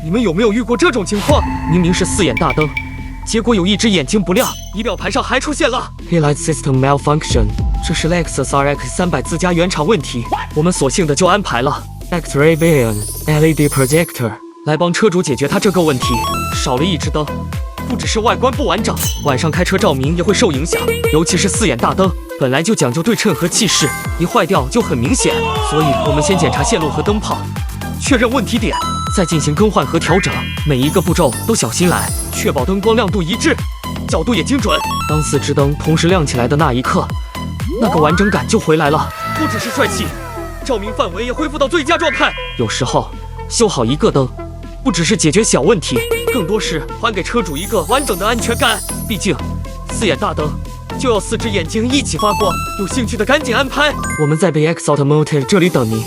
你们有没有遇过这种情况？明明是4眼大灯，结果有一只眼睛不亮，仪表盘上还出现了 Headlight System Malfunction， 这是 Lexus RX 300自家原厂问题。我们索性的就安排了 X-Ray Vision LED Projector 来帮车主解决它这个问题。少了一只灯，不只是外观不完整，晚上开车照明也会受影响，尤其是4眼大灯，本来就讲究对称和气势，一坏掉就很明显。所以我们先检查线路和灯泡，确认问题点，再进行更换和调整，每一个步骤都小心来，确保灯光亮度一致，角度也精准。当4只灯同时亮起来的那一刻，那个完整感就回来了，不只是帅气，照明范围也恢复到最佳状态。有时候修好一个灯，不只是解决小问题，更多是还给车主一个完整的安全感。毕竟4眼大灯就要4只眼睛一起发光，有兴趣的赶紧安排。我们在北 X Automotive 这里等您。